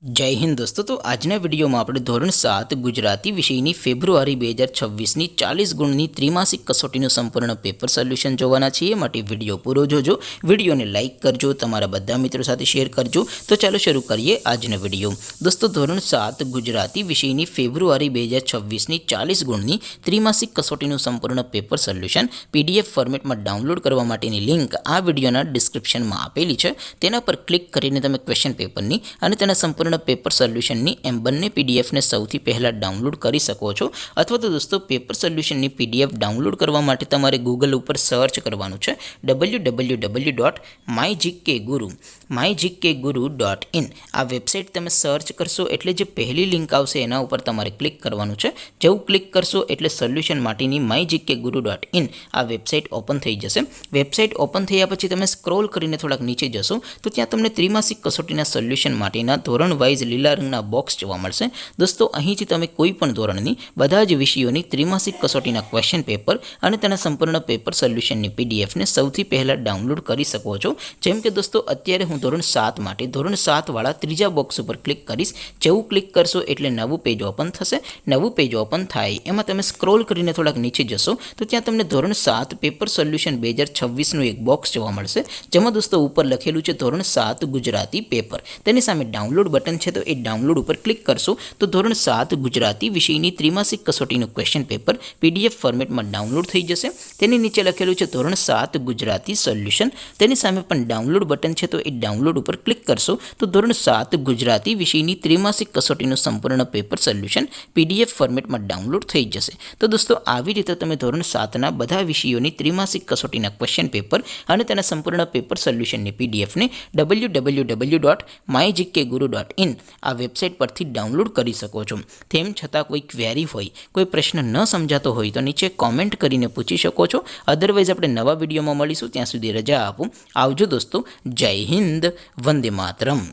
जय हिंद दोस्तों। तो આજના વિડીયોમાં આપણે ધોરણ 7 ગુજરાતી વિષયની ફેબ્રુઆરી 2026ની 40 ગુણની ત્રિમાસિક કસોટીનું સંપૂર્ણ પેપર સોલ્યુશન જોવાના છીએ। માટે વિડીયો પૂરો જોજો, વિડીયોને લાઇક કરજો, તમારા બધા મિત્રો સાથે શેર કરજો। તો ચાલો શરૂ કરીએ આજનો વિડીયો। દોસ્તો ધોરણ 7 ગુજરાતી વિષયની ફેબ્રુઆરી 2026ની 40 ગુણની ત્રિમાસિક કસોટીનું સંપૂર્ણ પેપર સોલ્યુશન પીડીએફ ફોર્મેટમાં ડાઉનલોડ કરવા માટેની લિંક આ વિડીયોના ડિસ્ક્રિપ્શનમાં આપેલી છે। તેના પર ક્લિક કરીને તમે ક્વેશ્ચન પેપરની અને તેના સંપૂર્ણ पेपर सोल्यूशन एम बने पीडीएफ ने सौथी पहला डाउनलॉड करी सको छो। अथवा तो दोस्तों पेपर सोल्यूशन पीडीएफ डाउनलॉड करवा माटे तमारे गूगल पर सर्च करवानुं छे www.mygkguru.in। आ वेबसाइट तमे सर्च करशो एटले जे पहली लिंक आवशे एना उपर तमारे क्लिक करवानुं छे। जेवुं क्लिक करशो एटले सोल्यूशन माटेनी mygkguru.in आ वेबसाइट ओपन थई जशे। वेबसाइट ओपन थया पछी तमे स्क्रॉल करीने थोड़ाक नीचे जशो तो त्यां तमने त्रिमासिक कसोटीना सोल्यूशन माटेना धोरण वाइज लीला रंगना बॉक्स जोवा मळशे। दोस्तों અહીંથી તમે કોઈ પણ ધોરણની બધા જ વિષયોની ત્રિમાસિક કસોટીના ક્વેશ્ચન પેપર અને તેના સંપૂર્ણ પેપર સોલ્યુશનની પીડીએફ ને સૌથી પહેલા ડાઉનલોડ કરી શકો છો। જેમ કે દોસ્તો અત્યારે હું ધોરણ 7 માટે ધોરણ 7 વાળા ત્રીજા બોક્સ ઉપર ક્લિક કરીશ। જેવું ક્લિક કરશો એટલે નવું પેજ ઓપન થશે। નવું પેજ ઓપન થાય એમાં તમે સ્ક્રોલ કરીને થોડાક નીચે જશો તો ત્યાં તમને ધોરણ 7 પેપર સોલ્યુશન 2026 નું એક બોક્સ જોવા મળશે। જેમાં દોસ્તો ઉપર લખેલું છે ધોરણ 7 ગુજરાતી પેપર। તેની સામે ડાઉનલોડ बटन है तो ये डाउनलॉड पर क्लिक करशो तो धोरण 7 गुजराती विषयनी त्रिमासिक कसोटीनु क्वेश्चन पेपर पीडीएफ फॉर्मेट में डाउनलॉड थई जशे। तेनी नीचे लखेलुं छे धोरण 7 गुजराती सोल्यूशन। तेनी सामे पण डाउनलॉड बटन है तो ये डाउनलॉड पर क्लिक करशो तो धोरण 7 गुजराती विषयनी त्रिमासिक कसोटीनु संपूर्ण पेपर सोल्यूशन पीडीएफ फॉर्मेट में डाउनलॉड थई जशे। तो दोस्तों आवी रीते तमे धोरण 7 ना बधा विषयोनी त्रिमासिक कसोटीना क्वेश्चन पेपर अने तेना संपूर्ण पेपर सोल्यूशननी पीडीएफ ने www.mygkguru.in आ वेबसाइट पर डाउनलॉड करी सको छो। तेम छतां कोई क्वेरी होय, कोई प्रश्न न समजातो होय तो नीचे कॉमेंट करीने पूछी शको छो। अदरवाइज आपणे नवा विडियोमां मळीशुं, त्यां सुधी रजा आपो। आवजो दोस्तों। जय हिंद, वंदे मातरम।